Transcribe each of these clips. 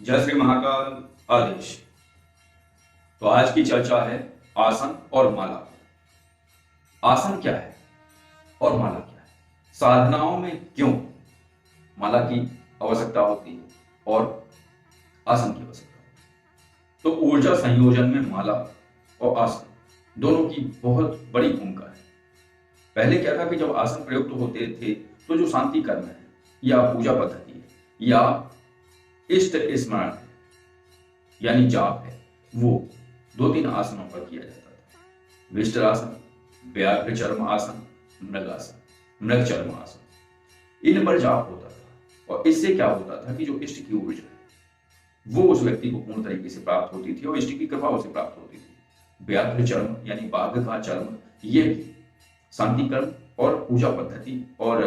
जय श्री महाकाल आदेश। तो आज की चर्चा है आसन और माला। आसन क्या है और माला क्या है, साधनाओं में क्यों माला की आवश्यकता होती है और आसन की आवश्यकता होती है। तो ऊर्जा संयोजन में माला और आसन दोनों की बहुत बड़ी भूमिका है। पहले क्या था कि जब आसन प्रयुक्त होते थे तो जो शांति कर्म है या पूजा पद्धति है या इष्ट स्मरण है यानी जाप है, वो 2-3 आसनों पर किया जाता था। विष्टासन, व्याघ्र चर्म आसन, मृगासन, मृग चर्म आसन, इन पर जाप होता था। और इससे क्या होता था कि जो इष्ट की ऊर्जा है वो उस व्यक्ति को पूर्ण तरीके से प्राप्त होती थी और इष्ट की कृपा उसे प्राप्त होती थी। व्याघ्र चर्म यानी बाघ का चर्म, ये भी शांति कर्म और पूजा पद्धति और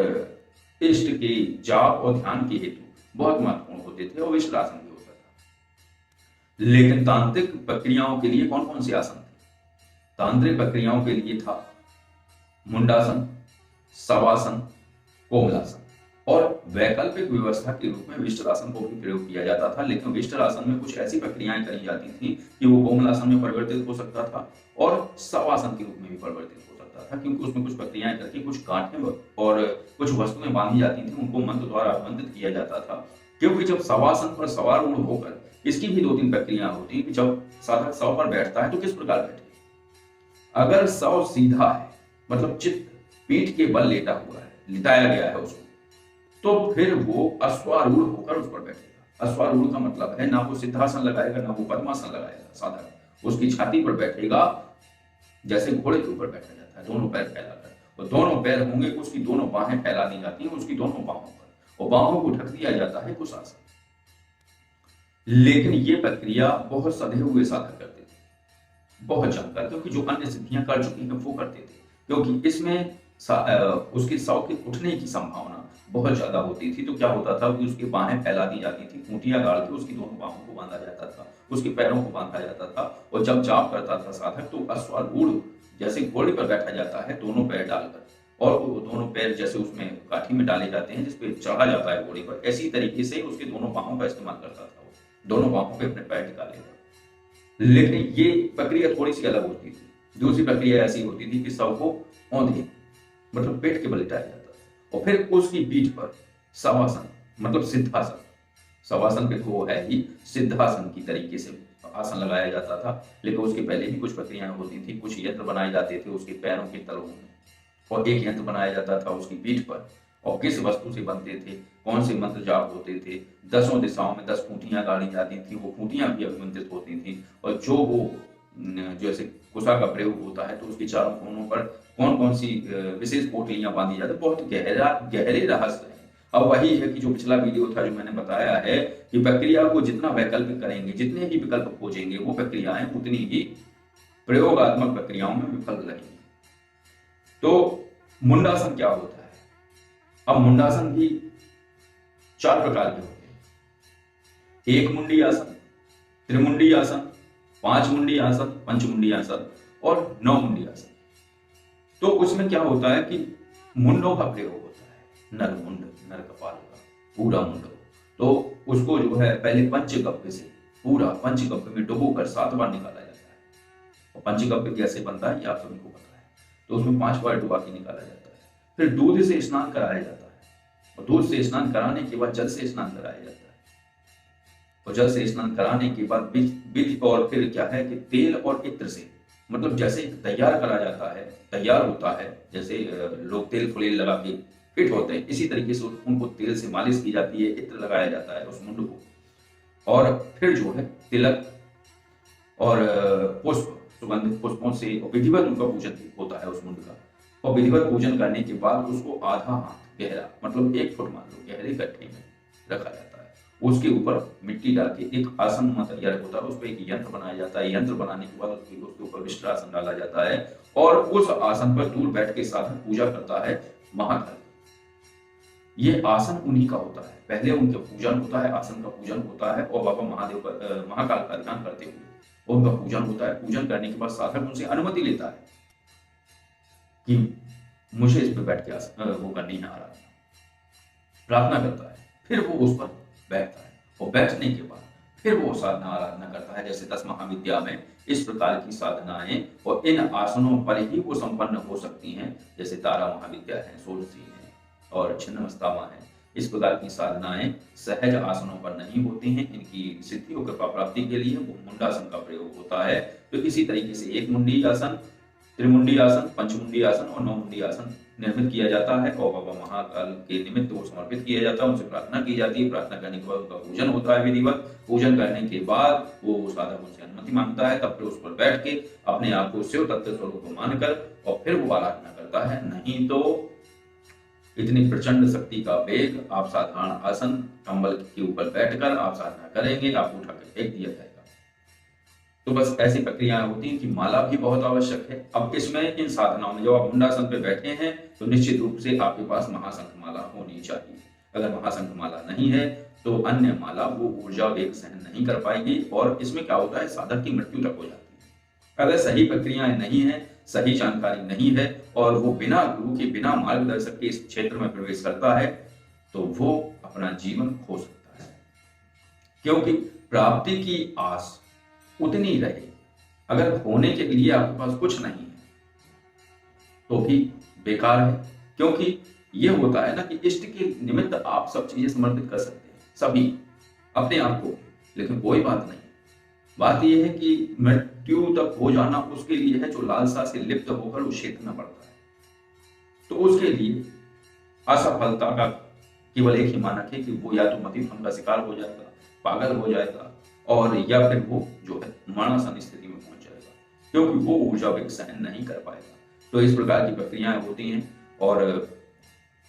इष्ट के जाप और ध्यान के हेतु बहुत महत्वपूर्ण होते थे और विष्टासन भी होता था। लेकिन तांत्रिक प्रक्रियाओं के लिए कौन कौन से आसन थे? तांत्रिक प्रक्रियाओं के लिए था मुंडासन, शवासन, कोमलासन और वैकल्पिक व्यवस्था के रूप में विष्टासन को भी प्रयोग किया जाता था। लेकिन विष्टासन में कुछ ऐसी प्रक्रियाएं करी जाती थी कि वो कोमलासन में परिवर्तित हो सकता था और शवासन के रूप में भी परिवर्तित हो सकता था, क्योंकि उसमें कुछ प्रक्रियाएं करके कुछ गांठें और कुछ वस्तुएं बांधी जाती थी, उनको मंत्र द्वारा अवमंत्रित किया जाता था। क्योंकि जब शवासन पर सवार होकर इसकी भी 2-3 प्रक्रिया होती है। जब साधक शव पर बैठता है तो किस प्रकार बैठे? अगर शव सीधा है, मतलब चित्त पीठ के बल लेटा हुआ है, लिटाया गया है उसको, तो फिर वो अश्वारूढ़ होकर उस पर बैठेगा। अश्वारूढ़ का मतलब है ना वो सिद्धासन लगाएगा ना वो पद्मासन लगाएगा। साधक उसकी छाती पर बैठेगा जैसे घोड़े के ऊपर बैठा जाता है, दोनों पैर फैलाकर। और दोनों पैर होंगे, उसकी दोनों बाहें फैला दी जाती हैं उसकी दोनों बाहों पर, और बाहों को ढक दिया जाता है कुशासन। लेकिन ये प्रक्रिया बहुत सधे हुए साधक करते थे, बहुत जानकार, क्योंकि जो अन्य सिद्धियां कर चुके हैं वो करते थे। क्योंकि इसमें उसके शव के उठने की संभावना बहुत ज्यादा होती थी। तो क्या होता था कि उसकी बाहें फैला दी जाती थी, खूंटियां गाड़ के उसकी दोनों बाहों को बांधा जाता था, उसके पैरों को बांधा जाता था। और जब जाप करता था साधक तो अश्वारूढ़ जैसे घोड़े पर बैठा जाता है, दोनों पैर डालकर, और वो दोनों पैर जैसे उसमें काठी में डाले जाते हैं जिसपे चढ़ा जाता है घोड़े पर, ऐसी तरीके से उसके दोनों बाहों का इस्तेमाल करता था। वो दोनों बाहों पे अपने पैर निकालेगा। लेकिन ये प्रक्रिया थोड़ी सी अलग होती थी। दूसरी प्रक्रिया ऐसी होती थी कि शव को औंधे, मतलब पेट के बल लिटाया जाता था, और फिर उसकी पीठ पर शवासन, मतलब सिद्धासन, शवासन पे तो वो है ही, सिद्धासन की तरीके से आसन लगाया जाता था। लेकिन उसके पहले भी कुछ प्रक्रियाएं होती थी। कुछ यंत्र बनाए जाते थे उसके पैरों के तलों में, और एक यंत्र बनाया जाता था उसकी पीठ पर। और किस वस्तु से बनते थे, कौन से मंत्र जाप होते थे, 10 दिशाओं में 10 खूंटियां गाड़ी जाती थी, वो खूंटियां भी अभिमंत्रित होती थी। और जो वो जैसे कुशा का प्रयोग होता है तो उसके चारों कोनों पर कौन कौन सी विशेष पोटलियां बांधी जाती, बहुत गहरे रहस्य है। अब वही है कि जो पिछला वीडियो था जो मैंने बताया है कि प्रक्रिया को जितना वैकल्पिक करेंगे, जितने ही विकल्प खोजेंगे, वो प्रक्रियाएं उतनी ही प्रयोगात्मक प्रक्रियाओं में विफल रहेंगी। तो मुंडासन क्या होता है? अब मुंडासन भी 4 प्रकार के होते हैं। एक मुंडी आसन, त्रिमुंडी आसन, 5 मुंडी आसन, पंचमुंडी आसन और 9 मुंडी आसन। तो उसमें क्या होता है कि मुंडों का प्रयोग होता है, नर मुंड, नर कपाल का पूरा मुंड। तो उसको जो है पहले पंचगव्य से पूरा पंचगव्य में डुबोकर 7 बार निकाला जाता है। और पंचगव्य कैसे बनता है ये आप सभी को पता है। तो उसमें 5 बार डुबा के निकाला जाता है। फिर दूध से स्नान कराया जाता है, और दूध से स्नान कराने के बाद जल से स्नान कराया जाता है। और जल से स्नान कराने के बाद बीज और फिर क्या है कि तेल और इत्र से, मतलब जैसे तैयार करा जाता है, तैयार होता है, जैसे लोग तेल फुलेल लगा के फिट होते हैं, इसी तरीके से उनको तेल से मालिश की जाती है, इत्र लगाया जाता है उस मुंड को। और फिर जो है तिलक और पुष्प, सुगंधित पुष्पों से विधिवत उनका पूजन होता है उस मुंड का। और विधिवत पूजन करने के बाद उसको आधा हाथ गहरा, मतलब 1 फुट मान लो, गहरे गड्ढे में रखा जाता है। उसके ऊपर मिट्टी डाल के एक आसन तैयार होता है, उस पर एक यंत्र बनाया जाता है। यंत्र बनाने के बाद उसके ऊपर विष्टासन डाला जाता है, और उस आसन पर दूर बैठ के साधक पूजा करता है महाकाल। ये आसन उन्हीं का होता है, पहले उनका पूजन होता है, आसन का पूजन होता है, और बाबा महादेव का महाकाल का ध्यान करते हुए उनका पूजन होता है। पूजन करने के बाद साधक उनसे अनुमति लेता है कि मुझे इस पर बैठ के वो करनी है, आराधना प्रार्थना करता है। फिर वो उस पर बैठता है, और बैठने के बाद फिर वो साधना आराधना करता है। जैसे 10 महाविद्या में इस प्रकार की साधनाएं और इन आसनों पर ही वो संपन्न हो सकती हैं। जैसे तारा महाविद्या है, षोडशी है और छिन्नमस्तामा है। इस प्रकार की साधनाएं सहज आसनों पर नहीं होती हैं। इनकी सिद्धि और कृपा प्राप्ति के लिए वो मुंडासन का प्रयोग होता है। तो इसी तरीके से एक मुंडी आसन, त्रिमुंडी आसन, पंचमुंडी आसन और नौमुंडी आसन निर्मित किया जाता है और बाबा महाकाल के निमित्त वो समर्पित किया जाता है। उनसे प्रार्थना की जाती है। प्रार्थना करने के बाद उनका पूजन होता है विधिवत। पूजन करने के बाद वो साधक उनसे अनुमति मांगता है, तब फिर उस पर बैठ के अपने आप को शिव तत्व स्वरूप को मानकर और फिर वो आराधना करता है। नहीं तो इतनी प्रचंड शक्ति का वेग, आप साधारण आसन कंबल के ऊपर बैठकर आप साधना करेंगे, आपको उठाकर फेंक दिया जाएगा। तो बस ऐसी प्रक्रियाएं होती हैं कि माला भी बहुत आवश्यक है। अब इसमें इन साधनाओं में जब आप मुंडासन पे बैठे हैं तो निश्चित रूप से आपके पास महाशंख माला होनी चाहिए। अगर महाशंख माला नहीं है तो अन्य माला वो ऊर्जा वेग सहन नहीं कर पाएगी और इसमें क्या होता है, साधक की मृत्यु तक हो जाती है। अगर सही प्रक्रियाएं नहीं है, सही जानकारी नहीं है और वो बिना गुरु के, बिना मार्गदर्शक के इस क्षेत्र में प्रवेश करता है तो वो अपना जीवन खो सकता है। क्योंकि प्राप्ति की आस उतनी रहे, अगर होने के लिए आपके पास कुछ नहीं है तो भी बेकार है। क्योंकि ये होता है ना कि इष्ट के निमित्त आप सब चीजें समर्पित कर सकते हैं, सभी अपने आप को, लेकिन कोई बात नहीं। बात यह है कि मृत्यु तक हो जाना उसके लिए है जो लालसा से लिप्त होकर उस क्षेत्र में बढ़ता है। तो उसके लिए असफलता का केवल एक ही मानक है कि वो या तो मतिभ्रम का शिकार हो जाएगा, पागल हो जाएगा और या फिर वो जो है मरणासन स्थिति में पहुंच जाएगा, क्योंकि वो ऊर्जा वेग सहन नहीं कर पाएगा। तो इस प्रकार की प्रक्रियाएं होती हैं। और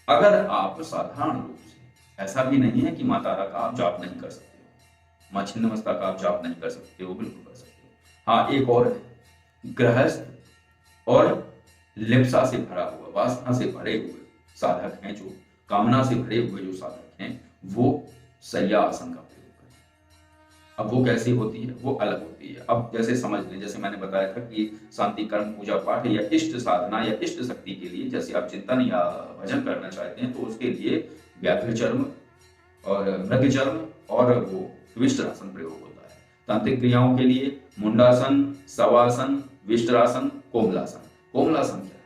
अगर आप साधारण रूप से, ऐसा भी नहीं है कि माँ तारा का आप जाप नहीं कर सकते हो, माँ छिन्नमस्ता का आप जाप नहीं कर सकते हो, बिल्कुल कर सकते हो। हाँ, एक और है, गृहस्थ और लिप्सा से भरा हुआ, वासना से भरे हुए साधक हैं, जो कामना से भरे हुए जो साधक हैं, वो शय्या आसन का प्रयोग करें। अब वो कैसी होती है, वो अलग होती है। अब जैसे समझ लें, जैसे मैंने बताया था कि शांति कर्म पूजा पाठ या इष्ट साधना या इष्ट शक्ति के लिए, जैसे आप चिंतन या भजन करना चाहते हैं तो उसके लिए व्याघ्र चर्म और मृग चर्म और वो विष्टासन प्रयोग होता है। तांत्रिक क्रियाओं के लिए मुंडासन, शवासन, विष्टासन, कोमलासन। कोमलासन क्या है,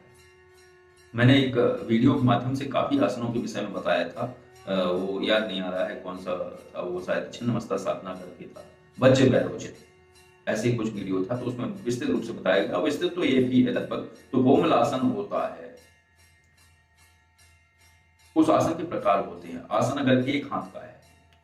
मैंने एक वीडियो के माध्यम से काफी आसनों के विषय में बताया था। वो याद नहीं आ रहा है कौन सा था, वो शायद छिन्नमस्ता साधना करके था, बच्चे बैरोचित, ऐसे ही कुछ वीडियो था। तो उसमें विस्तृत रूप से बताया गया। विस्तृत तो ये भी है लगभग। तो कोमलासन होता है, उस आसन के प्रकार होते हैं। आसन अगर एक हाथ का है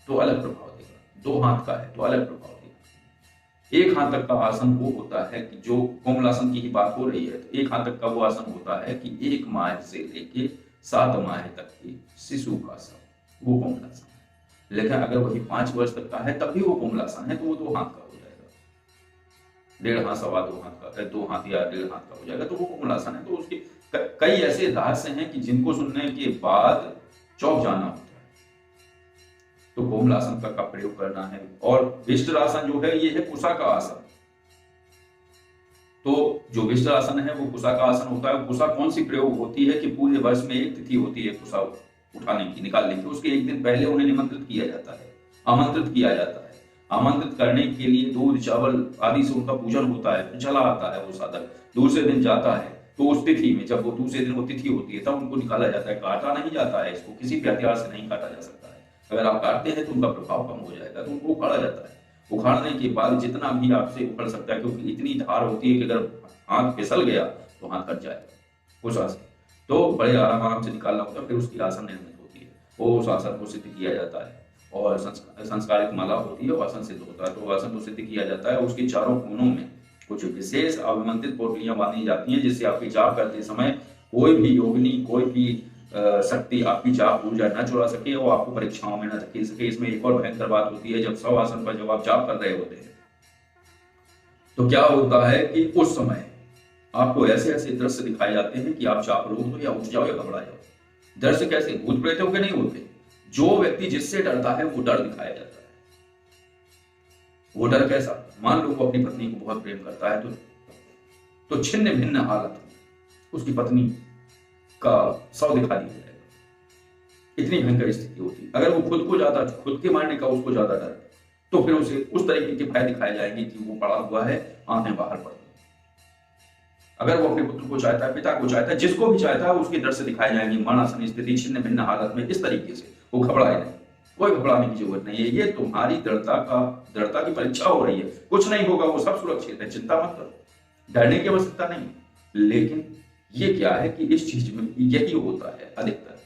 तो अलग प्रभाव देगा, दो हाथ का है तो अलग प्रभाव देगा। एक हाथ तक का आसन वो होता है कि जो कोमलासन की ही बात हो रही है, तो एक हाथ तक का वो आसन होता है कि 1 माह से लेके 7 माह तक की शिशु का आसन, वो कोमलासन है। लेकिन अगर वही 5 वर्ष तक का है तब भी वो कोमलासन है, तो वो 2 हाथ का हो जाएगा, 1.5 हाथ, 2.25 हाथ का, 2 हाथ या 1.5 हाथ का हो जाएगा, तो वो कोमलासन है। तो उसके कई ऐसे रहस्य हैं कि जिनको सुनने के बाद चौंक जाना होता है। तो कोमलासन का प्रयोग करना है। और विष्टासन जो है, ये है कुशा का आसन। तो जो विष्टासन है वो कुशा का आसन होता है। कुशा कौन सी प्रयोग होती है कि पूरे वर्ष में एक तिथि होती है कुशा उठाने की, निकालने की, उसके एक दिन पहले उन्हें निमंत्रित किया जाता है, आमंत्रित किया जाता है। आमंत्रित करने के लिए दूध चावल आदि से उनका पूजन होता है, फिर चला आता है वो साधक, दूसरे दिन जाता है। तो उस तिथि में, जब वो दूसरे दिन वो तिथि होती है, तब उनको निकाला जाता है। काटा नहीं जाता है, इसको किसी भी हथियार से नहीं काटा जा सकता है। अगर आप काटते हैं तो उनका प्रभाव कम हो जाएगा, तो उनको उखाड़ा जाता है। उखाड़ने के बाद जितना भी आपसे उखड़ सकता है, क्योंकि इतनी धार होती है कि अगर हाथ फिसल गया तो हाथ कट जाएगा उस आसन। तो बड़े आराम से निकालना होता है, फिर उसकी आसन निर्मित होती है, वो उस आसन को सिद्ध किया जाता है। और संस्कारित माला होती है, आसन सिद्ध होता है, तो आसन को सिद्ध किया जाता है। उसके चारों कोनों में कुछ विशेष अभिमंत्रित पोटलियां बांधी जाती हैं, जिससे आपकी जाप करते समय कोई भी योगिनी, कोई भी शक्ति आपकी जाप ऊर्जा न चुरा सके और आपको परीक्षाओं में न धकेल सके। इसमें एक और भयंकर बात होती है, जब शव आसन पर जब आप जाप कर रहे होते हैं तो क्या होता है कि उस समय आपको ऐसे ऐसे दृश्य दिखाए जाते हैं कि आप जाप रोक दो या उठ जाओ या घबरा जाओ। दृश्य कैसे, भूत प्रेतों के नहीं होते। जो व्यक्ति जिससे डरता है वो डर दिखाया जाता है। वो डर कैसा, मान लो वो अपनी पत्नी को बहुत प्रेम करता है तो छिन्न भिन्न हालत उसकी पत्नी का शव दिखा दिया जाएगा। इतनी भयंकर स्थिति होती है। अगर वो खुद के मारने का उसको ज्यादा डर है तो फिर उसे उस तरीके के भय दिखाए जाएंगे कि वो पड़ा हुआ है, आंखें बाहर पड़। अगर वो अपने पुत्र को चाहता है, पिता को चाहता है, जिसको भी चाहता है, उसके दर से दिखाए जाएंगे मरणासन स्थिति, छिन्न भिन्न हालत में, इस तरीके से। वो घबराए नहीं, कोई घबराने की जरूरत नहीं है। ये तुम्हारी दृढ़ता की परीक्षा हो रही है। कुछ नहीं होगा, वो सब सुरक्षित है, चिंता मत करो, डरने की आवश्यकता नहीं। लेकिन ये क्या है कि इस चीज में यही होता है अधिकतर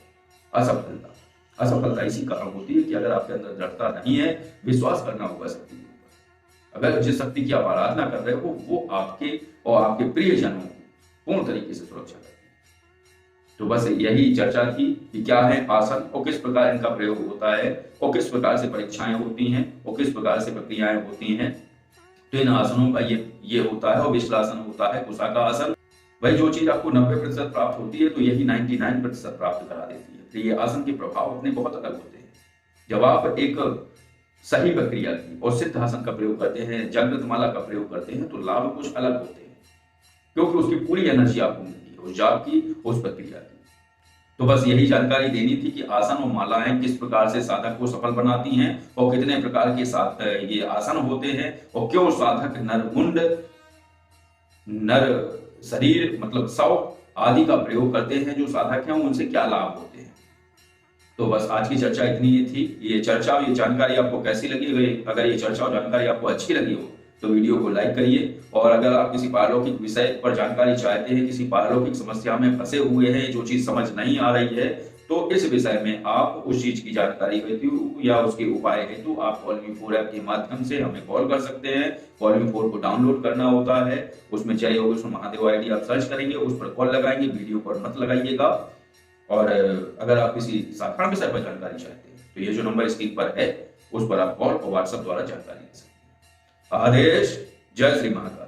असफलता। असफलता इसी कारण होती है कि अगर आपके अंदर दृढ़ता नहीं है, विश्वास करना होगा शक्ति के ऊपर। अगर जिस शक्ति की आप आराधना कर रहे हो वो आपके और आपके प्रियजनों को पूर्ण तरीके से सुरक्षा करती है। तो बस यही चर्चा थी कि क्या है आसन और किस प्रकार इनका प्रयोग होता है और किस प्रकार से परीक्षाएं होती हैं और किस प्रकार से प्रक्रियाएं होती हैं। तो इन आसनों का ये होता है। और विश्लासन होता है, कुशा का आसन। वही जो चीज आपको 90% प्राप्त होती है तो यही 99% प्राप्त करा देती है। तो ये आसन के प्रभाव अपने बहुत अलग होते हैं। जब आप एक सही प्रक्रिया की और सिद्ध आसन का प्रयोग करते हैं, जागृत माला का प्रयोग करते हैं, तो लाभ कुछ अलग होते हैं, क्योंकि उसकी पूरी एनर्जी आपको मिलती है उस जाप की, उस प्रक्रिया की। तो बस यही जानकारी देनी थी कि आसन और मालाएं किस प्रकार से साधक को सफल बनाती हैं और कितने प्रकार के साथ ये आसन होते हैं और क्यों साधक नरमुंड, नर शरीर मतलब सौ आदि का प्रयोग करते हैं। जो साधक हैं उनसे क्या लाभ होते हैं। तो बस आज की चर्चा इतनी ही थी। ये चर्चा और ये जानकारी आपको कैसी लगी? अगर ये चर्चा और जानकारी आपको अच्छी लगी हो तो वीडियो को लाइक करिए। और अगर आप किसी पारलौकिक विषय पर जानकारी चाहते हैं, किसी पारलौकिक समस्या में फंसे हुए हैं, जो चीज समझ नहीं आ रही है, तो इस विषय में आप उस चीज की जानकारी हेतु या उसके उपाय हेतु आप कॉलमी4 ऐप के माध्यम से हमें कॉल कर सकते हैं। कॉलमी4 को डाउनलोड करना होता है, उसमें जय योगेश्वर महादेव आईडी आप सर्च करेंगे, उस पर कॉल लगाएंगे, वीडियो पर मत लगाइएगा। और अगर आप किसी साधारण विषय पर जानकारी चाहते हैं तो ये जो नंबर स्क्रीन पर है उस पर आप कॉल और व्हाट्सएप द्वारा जानकारी ले सकते हैं। आदेश। जय श्री महाकाल।